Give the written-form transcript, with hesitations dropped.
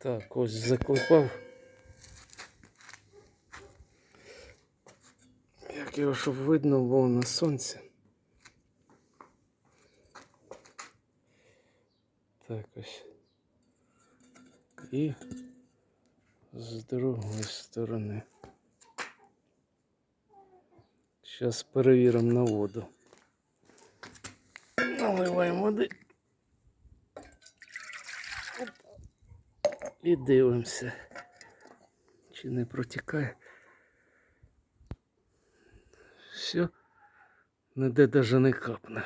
Так, ось заклепав. Як його, щоб видно було на сонці. Так ось. І з другої сторони. Зараз перевіримо на воду. Наливаємо води. І дивимося, чи не протікає. Все, ніде навіть не капне.